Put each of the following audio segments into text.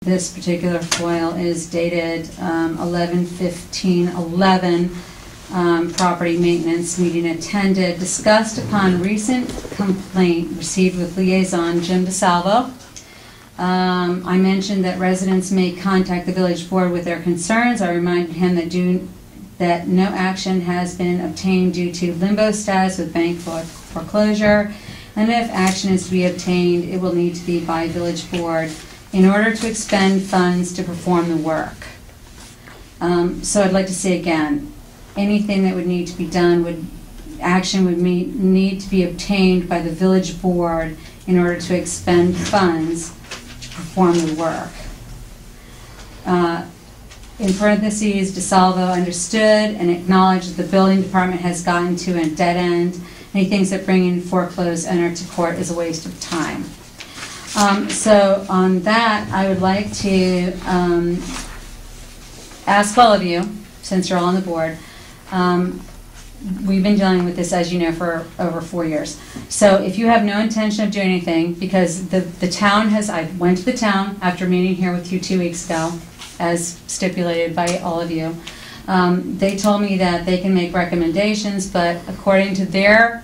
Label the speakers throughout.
Speaker 1: This particular FOIL is dated 11/15/11. Property maintenance meeting attended. Discussed upon recent complaint received with liaison Jim DeSalvo. I mentioned that residents may contact the village board with their concerns. I reminded him that no action has been obtained due to limbo status with bank foreclosure, and if action is to be obtained, it will need to be by village board in order to expend funds to perform the work. So I'd like to say again, anything that would need to be done action would need to be obtained by the village board in order to expend funds to perform the work. In parentheses, DeSalvo understood and acknowledged that the building department has gotten to a dead end, and he thinks that bringing foreclosed owner to court is a waste of time. So on that, I would like to ask all of you, since you're all on the board, we've been dealing with this, as you know, for over 4 years. So if you have no intention of doing anything, because the town has, I went to the town after meeting here with you 2 weeks ago, as stipulated by all of you. They told me that they can make recommendations, but according to their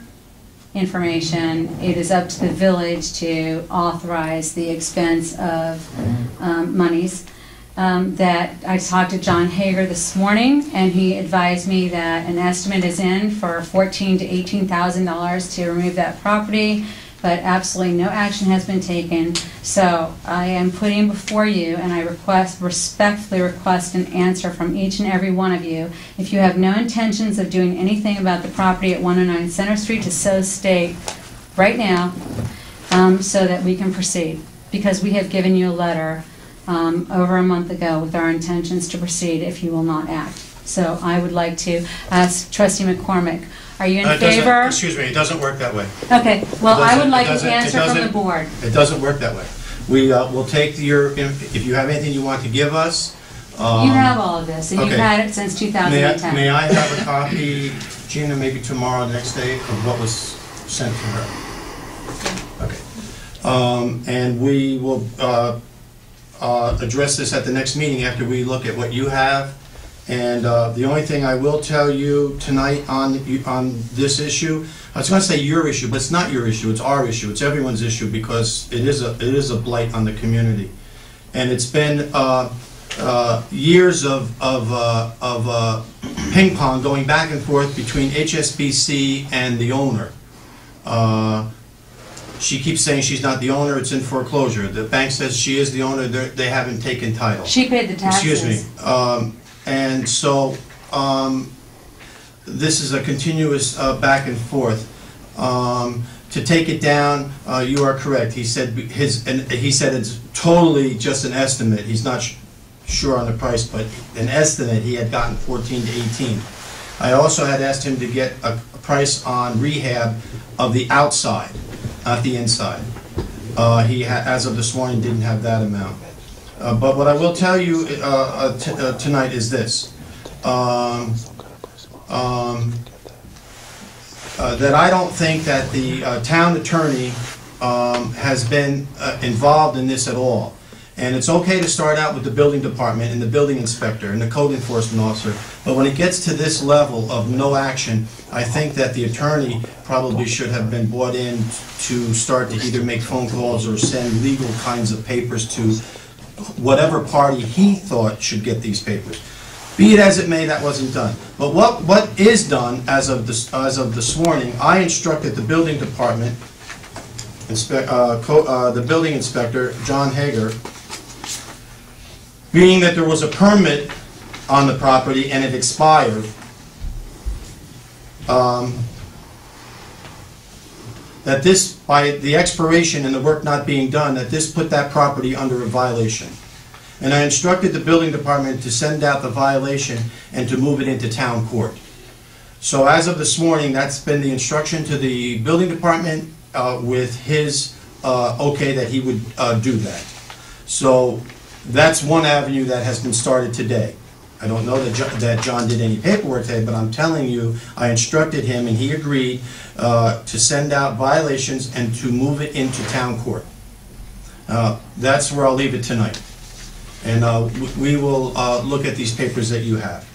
Speaker 1: information, it is up to the village to authorize the expense of monies. That I talked to John Hager this morning, and he advised me that an estimate is in for $14,000 to $18,000 to remove that property, but absolutely no action has been taken. So I am putting before you, and I respectfully request an answer from each and every one of you. If you have no intentions of doing anything about the property at 109 Center Street, to so state right now, so that we can proceed. Because we have given you a letter over a month ago with our intentions to proceed if you will not act. So I would like to ask Trustee McCormick, are you in favor?
Speaker 2: Excuse me, it doesn't work that way.
Speaker 1: Okay, well, I would like an answer from the board.
Speaker 2: It doesn't work that way. We will take your, if you have anything you want to give us.
Speaker 1: You have all of this, and
Speaker 2: okay.
Speaker 1: You've had it since 2010.
Speaker 2: May I have a copy, Gina, maybe tomorrow, next day, of what was sent to her? Okay. And we will address this at the next meeting after we look at what you have. And the only thing I will tell you tonight on this issue, I was going to say your issue, but it's not your issue. It's our issue. It's everyone's issue, because it is a blight on the community, and it's been years of ping pong going back and forth between HSBC and the owner. She keeps saying she's not the owner, it's in foreclosure. The bank says she is the owner, they haven't taken title.
Speaker 1: She paid the taxes.
Speaker 2: Excuse me. And so this is a continuous back and forth. To take it down, you are correct. He said it's totally just an estimate. He's not sure on the price, but an estimate he had gotten 14 to 18. I also had asked him to get a price on rehab of the outside, not the inside. He, as of this morning, didn't have that amount. But what I will tell you tonight is this, that I don't think that the town attorney has been involved in this at all. And it's okay to start out with the building department and the building inspector and the code enforcement officer, but when it gets to this level of no action, I think that the attorney probably should have been brought in to start to either make phone calls or send legal kinds of papers to whatever party he thought should get these papers. Be it as it may, that wasn't done. But what is done as of this morning, I instructed the building department, the building inspector, John Hager, being that there was a permit on the property and it expired, that this, by the expiration and the work not being done, that this put that property under a violation. And I instructed the building department to send out the violation and to move it into town court. So as of this morning, that's been the instruction to the building department with his okay that he would do that. So that's one avenue that has been started today. I don't know that John did any paperwork today, but I'm telling you, I instructed him and he agreed to send out violations and to move it into town court. That's where I'll leave it tonight. and we will look at these papers that you have.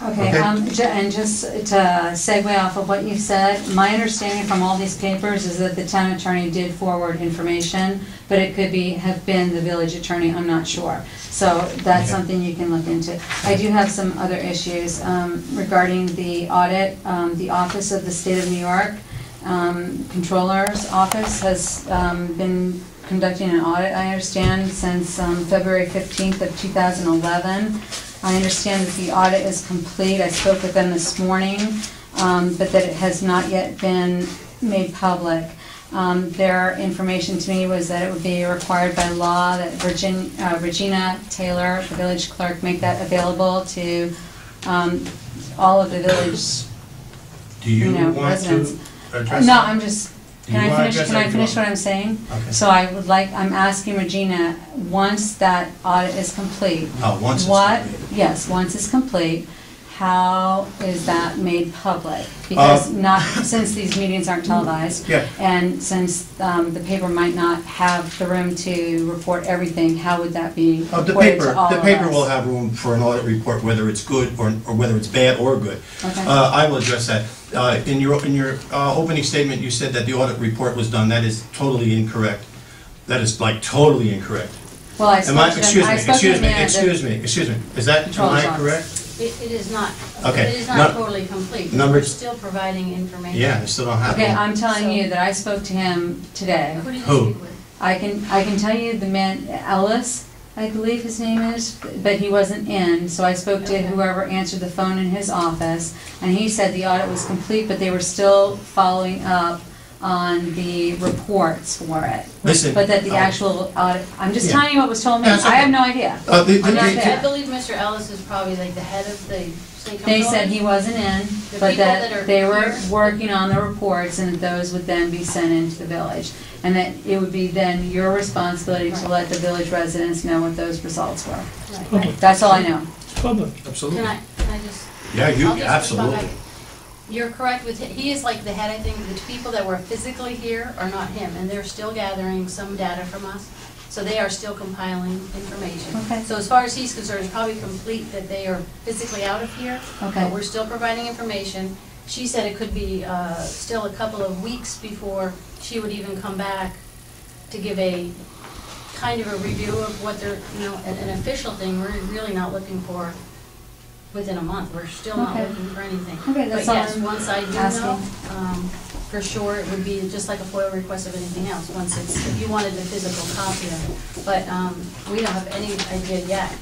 Speaker 1: Okay,
Speaker 2: Okay.
Speaker 1: and just to segue off of what you said, my understanding from all these papers is that the town attorney did forward information, but it could have been the village attorney, I'm not sure. So that's
Speaker 2: Okay.
Speaker 1: something you can look into. I do have some other issues regarding the audit. The Office of the State of New York, Controller's Office has been conducting an audit, I understand, since February 15th of 2011. I understand that the audit is complete. I spoke with them this morning, but that it has not yet been made public. Their information to me was that it would be required by law that Regina Taylor, the village clerk, make that available to all of the village,
Speaker 2: Do you want
Speaker 1: residents.
Speaker 2: to address
Speaker 1: No,
Speaker 2: that?
Speaker 1: I'm just,
Speaker 2: Do you wanna address
Speaker 1: can I
Speaker 2: that?
Speaker 1: finish what I'm saying?
Speaker 2: Okay.
Speaker 1: So I'm asking Regina, once that audit is complete.
Speaker 2: Oh, once it's
Speaker 1: What,
Speaker 2: complete.
Speaker 1: yes, once it's complete, how is that made public? Because since these meetings aren't televised.
Speaker 2: Yeah.
Speaker 1: And since the paper might not have the room to report everything, how would that be
Speaker 2: The
Speaker 1: reported to all
Speaker 2: paper,
Speaker 1: of
Speaker 2: the paper
Speaker 1: us?
Speaker 2: will have room for an audit report, whether it's good or whether it's bad or good.
Speaker 1: Okay.
Speaker 2: I will address that. In your opening statement, you said that the audit report was done. That is totally incorrect. That is like totally incorrect.
Speaker 1: Well, I
Speaker 2: Am
Speaker 1: spoke
Speaker 2: I,
Speaker 1: to them.
Speaker 2: excuse me,
Speaker 1: I spoke to
Speaker 2: excuse
Speaker 1: the
Speaker 2: me,
Speaker 1: manager.
Speaker 2: excuse me. Is that, am
Speaker 1: Controller's
Speaker 2: I
Speaker 1: office.
Speaker 2: correct?
Speaker 3: It is not.
Speaker 2: Okay.
Speaker 3: It is
Speaker 2: No-
Speaker 3: not totally complete.
Speaker 2: Number-
Speaker 3: We're still providing information.
Speaker 2: Yeah, I still don't have
Speaker 1: Okay,
Speaker 2: one.
Speaker 1: I'm telling
Speaker 3: So-
Speaker 1: you that I spoke to him today.
Speaker 3: Who did you
Speaker 2: Who?
Speaker 3: speak with?
Speaker 1: I can tell you the man, Ellis, I believe his name is, but he wasn't in, so I spoke to
Speaker 3: Okay.
Speaker 1: whoever answered the phone in his office, and he said the audit was complete, but they were still following up on the reports for it.
Speaker 2: Listen,
Speaker 1: But that the actual audit, I'm just
Speaker 2: Yeah.
Speaker 1: telling you what was told me,
Speaker 2: That's
Speaker 1: I
Speaker 2: okay.
Speaker 1: have no idea.
Speaker 2: The-
Speaker 1: I'm not
Speaker 3: I
Speaker 1: there.
Speaker 3: believe Mr. Ellis is probably like the head of the state
Speaker 1: They
Speaker 3: controller.
Speaker 1: said he wasn't in,
Speaker 3: The
Speaker 1: but
Speaker 3: people that
Speaker 1: that
Speaker 3: are
Speaker 1: they were
Speaker 3: here-
Speaker 1: working on the reports, and those would then be sent into the village. And that it would be then your responsibility to let the village residents know what those results were.
Speaker 3: Right.
Speaker 1: That's all I know.
Speaker 4: Public.
Speaker 2: Absolutely.
Speaker 3: Can I just?
Speaker 2: Yeah,
Speaker 3: I'll
Speaker 2: you,
Speaker 3: just respond
Speaker 2: absolutely.
Speaker 3: back. You're correct with, he is like the head, I think, the people that were physically here are not him, and they're still gathering some data from us. So they are still compiling information.
Speaker 1: Okay.
Speaker 3: So as far as he's concerned, it's probably complete that they are physically out of here.
Speaker 1: Okay.
Speaker 3: But we're still providing information. She said it could be still a couple of weeks before she would even come back to give a kind of a review of what they're, an official thing. We're really not looking for within a month. We're still not
Speaker 1: Okay.
Speaker 3: looking for anything.
Speaker 1: Okay, that's
Speaker 3: But
Speaker 1: all
Speaker 3: yes,
Speaker 1: I'm
Speaker 3: once I do know,
Speaker 1: asking.
Speaker 3: for sure, it would be just like a FOIL request of anything else, once it's, if you wanted the physical copy of it. But we don't have any idea yet.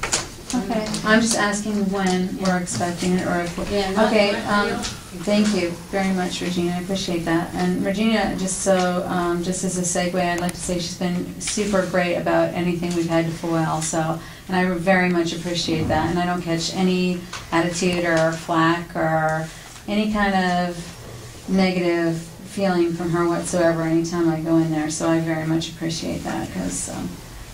Speaker 1: Okay, I'm just asking when we're expecting it, or if,
Speaker 3: Yeah, not-
Speaker 1: okay,
Speaker 3: not-
Speaker 1: thank you very much, Regina, I appreciate that. And Regina, just just as a segue, I'd like to say she's been super great about anything we've had to foil, so, and I very much appreciate that, and I don't catch any attitude or flack or any kind of negative feeling from her whatsoever anytime I go in there, so I very much appreciate that, because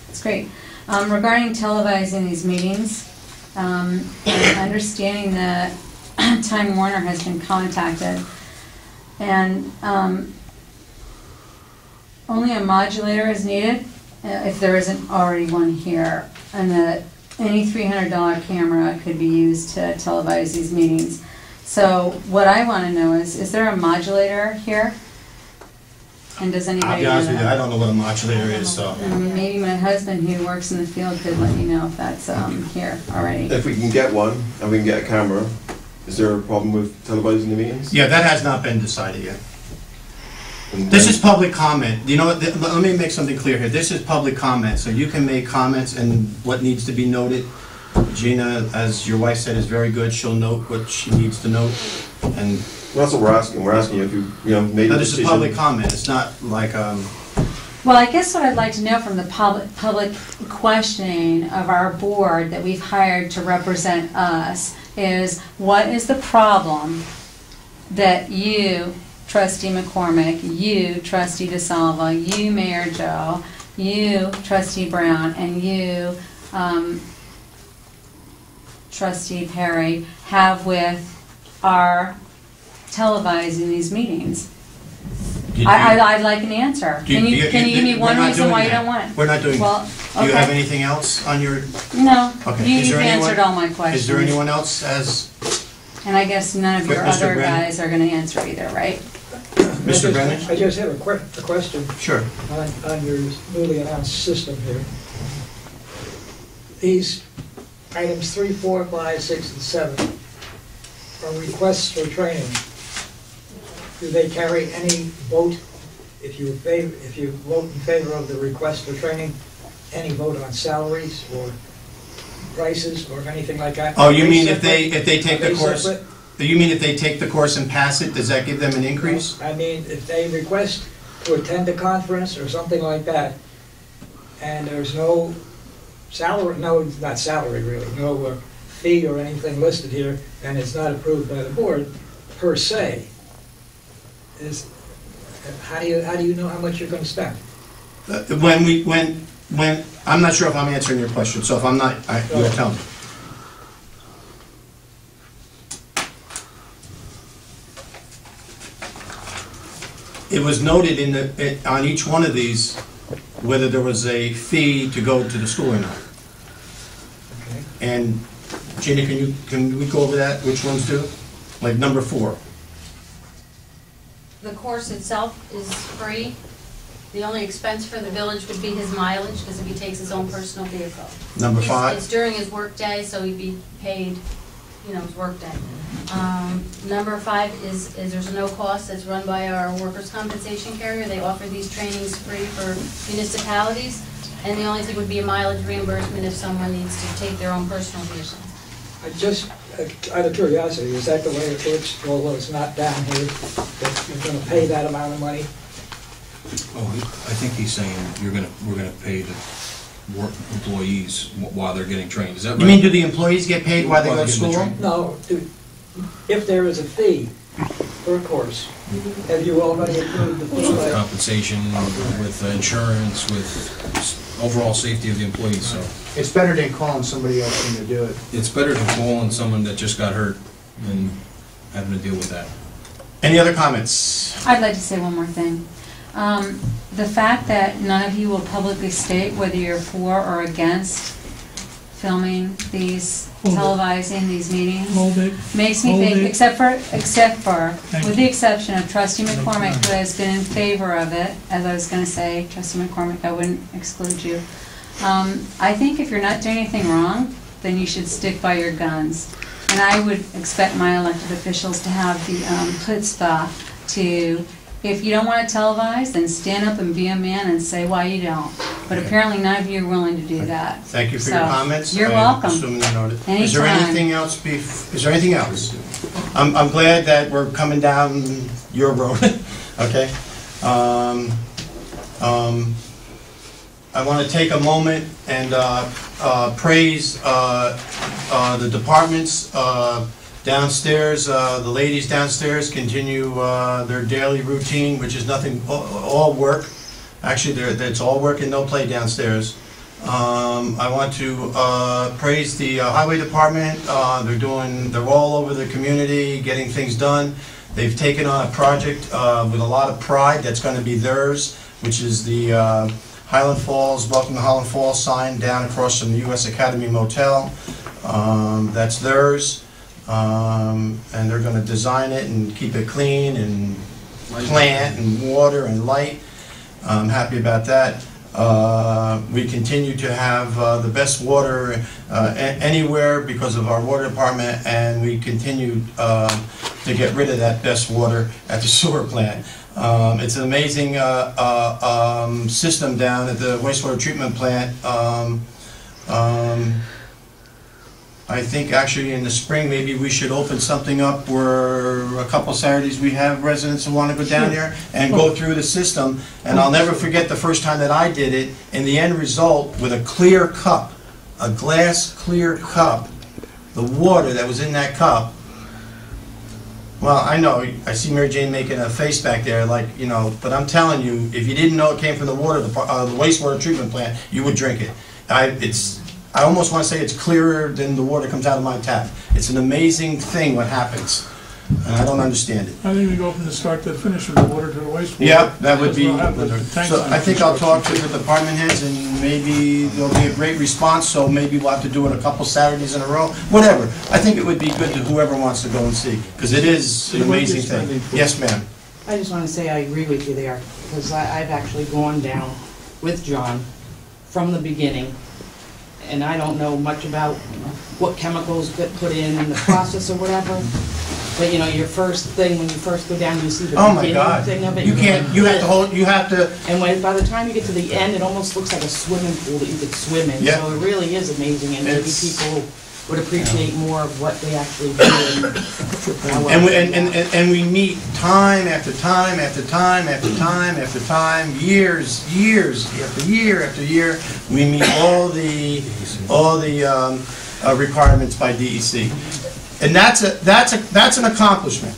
Speaker 1: it's great. Regarding televising these meetings, and understanding that Time Warner has been contacted, and only a modulator is needed, if there isn't already one here, and that any $300 camera could be used to televise these meetings. So what I want to know is there a modulator here? And does
Speaker 2: I'll
Speaker 1: anybody
Speaker 2: be
Speaker 1: know
Speaker 2: honest with you, I
Speaker 1: that?
Speaker 2: don't know what a modulator is, so.
Speaker 1: Maybe my husband, who works in the field, could let you know if that's here already.
Speaker 5: If we can get one, and we can get a camera, is there a problem with televising the meetings?
Speaker 2: Yeah, that has not been decided yet.
Speaker 5: And
Speaker 2: This
Speaker 5: when-
Speaker 2: is public comment. You know what, let me make something clear here. This is public comment, so you can make comments and what needs to be noted. Gina, as your wife said, is very good. She'll note what she needs to note. And
Speaker 5: Well, that's what we're asking. We're asking you if you made a
Speaker 2: this is
Speaker 5: decision.
Speaker 2: public comment. It's not like,
Speaker 1: Well, I guess what I'd like to know from the public questioning of our board that we've hired to represent us is, what is the problem that you, Trustee McCormick, you, Trustee DeSalva, you, Mayor Joe, you, Trustee Brown, and you, Trustee Perry, have with our televising these meetings? I'd like an answer. Can you give me one reason why you don't want it?
Speaker 2: We're not doing
Speaker 1: Well,
Speaker 2: that. Do you have
Speaker 1: okay.
Speaker 2: anything else on your,
Speaker 1: No,
Speaker 2: Okay.
Speaker 1: you've answered all my questions.
Speaker 2: is there anyone else as,
Speaker 1: And I guess none of your
Speaker 2: Mr.
Speaker 1: other
Speaker 2: Brennan?
Speaker 1: guys are gonna answer either, right?
Speaker 2: Mr. Brennan?
Speaker 4: I just have a question
Speaker 2: Sure.
Speaker 4: on your newly announced system here. These items 3, 4, 5, 6, and 7 are requests for training. Do they carry any vote, if you vote in favor of the request for training, any vote on salaries or prices or anything like that?
Speaker 2: Oh, you
Speaker 4: Are
Speaker 2: mean
Speaker 4: separate?
Speaker 2: if they take
Speaker 4: Are
Speaker 2: the
Speaker 4: they
Speaker 2: course?
Speaker 4: separate?
Speaker 2: You mean if they take the course and pass it, does that give them an increase?
Speaker 4: I mean, if they request to attend a conference or something like that, and there's no salary, no, not salary really, no fee or anything listed here, and it's not approved by the board per se, how do you know how much you're gonna spend?
Speaker 2: When, I'm not sure if I'm answering your question, so if I'm not, you'll tell me. It was noted on each one of these, whether there was a fee to go to the school or not.
Speaker 4: Okay.
Speaker 2: And Gina, can we go over that, which ones do? Like number 4.
Speaker 3: The course itself is free. The only expense for the village would be his mileage, because if he takes his own personal vehicle.
Speaker 2: Number
Speaker 3: It's
Speaker 2: 5?
Speaker 3: during his work day, so he'd be paid, his work day. Number 5 is there's no cost, that's run by our workers' compensation carrier. They offer these trainings free for municipalities, and the only thing would be a mileage reimbursement if someone needs to take their own personal vehicle.
Speaker 4: Just out of curiosity, is that the way it works, although it's not down here, that you're gonna pay that amount of money?
Speaker 6: Oh, I think he's saying we're gonna pay the work employees while they're getting trained. Is that right?
Speaker 2: You mean, do the employees get paid while they go to
Speaker 6: While they're getting
Speaker 2: school?
Speaker 6: trained.
Speaker 4: No, if there is a fee for a course, have you already approved the fee?
Speaker 6: With compensation, with insurance, with overall safety of the employees, so.
Speaker 7: It's better than calling somebody else in to do it.
Speaker 6: It's better to call on someone that just got hurt than having to deal with that.
Speaker 2: Any other comments?
Speaker 1: I'd like to say one more thing. The fact that none of you will publicly state whether you're for or against filming these, televising these meetings, makes me think, except for, with the exception of trustee McCormick, who has been in favor of it, as I was going to say, trustee McCormick, I wouldn't exclude you. I think if you're not doing anything wrong, then you should stick by your guns. And I would expect my elected officials to have the chutzpah to, if you don't want to televise, then stand up and be a man and say why you don't. But apparently none of you are willing to do that.
Speaker 2: Thank you for your
Speaker 1: So,
Speaker 2: comments.
Speaker 1: you're
Speaker 2: I'm
Speaker 1: welcome.
Speaker 2: assuming they're noted. Is there
Speaker 1: Anytime.
Speaker 2: anything else? Is there anything else? I'm glad that we're coming down your road, okay? I want to take a moment and praise the departments downstairs. The ladies downstairs continue their daily routine, which is nothing, all work. Actually, it's all work and no play downstairs. I want to praise the highway department. They're all over the community getting things done. They've taken on a project with a lot of pride that's going to be theirs, which is the Highland Falls, Welcome to Highland Falls sign down across from the U.S. Academy Motel. That's theirs. And they're going to design it and keep it clean and plant and water and light. I'm happy about that. We continue to have the best water anywhere because of our water department, and we continue to get rid of that best water at the sewer plant. It's an amazing system down at the wastewater treatment plant. I think actually in the spring, maybe we should open something up where a couple Saturdays we have residents who want to go down there and go through the system. And I'll never forget the first time that I did it, and the end result with a clear cup, a glass clear cup, the water that was in that cup. Well, I know, I see Mary Jane making a face back there like, but I'm telling you, if you didn't know it came from the wastewater treatment plant, you would drink it. I almost want to say it's clearer than the water comes out of my tap. It's an amazing thing what happens. and I don't understand it.
Speaker 8: I think we go from the start to the finish, from the water to the wastewater.
Speaker 2: Yeah, that would be,
Speaker 8: Because we'll have the tanks
Speaker 2: so
Speaker 8: on
Speaker 2: I think I'll talk to
Speaker 8: construction.
Speaker 2: the department heads, and maybe there'll be a great response, so maybe we'll have to do it a couple Saturdays in a row, whatever. I think it would be good to whoever wants to go and see, because it is an
Speaker 8: See what
Speaker 2: amazing
Speaker 8: you're spending
Speaker 2: thing.
Speaker 8: for.
Speaker 2: Yes, ma'am.
Speaker 9: I just want to say I agree with you there, because I've actually gone down with John from the beginning, and I don't know much about what chemicals get put in the process or whatever, but you know, your first thing, when you first go down, you see the
Speaker 2: Oh, my
Speaker 9: beginning
Speaker 2: God.
Speaker 9: thing of it.
Speaker 2: You
Speaker 9: you're
Speaker 2: can't,
Speaker 9: like,
Speaker 2: you have to
Speaker 9: "Ugh."
Speaker 2: hold, you have to,
Speaker 9: And when, by the time you get to the end, it almost looks like a swimming pool that you could swim in.
Speaker 2: Yeah.
Speaker 9: So it really is amazing, and maybe
Speaker 2: It's-
Speaker 9: people would appreciate more of what they actually do. how well
Speaker 2: and we,
Speaker 9: they do
Speaker 2: and,
Speaker 9: that.
Speaker 2: and we meet time after time after time after time after time, years after year after year. We meet all the requirements by DEC. And that's an accomplishment,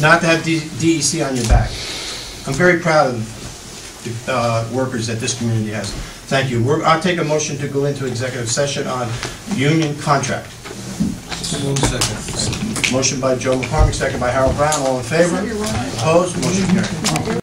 Speaker 2: not to have DEC on your back. I'm very proud of the workers that this community has. Thank you. I'll take a motion to go into executive session on union contract.
Speaker 6: Second.
Speaker 2: Motion by Joe McCormick, second by Harold Brown, all in favor? Opposed? Motion carried.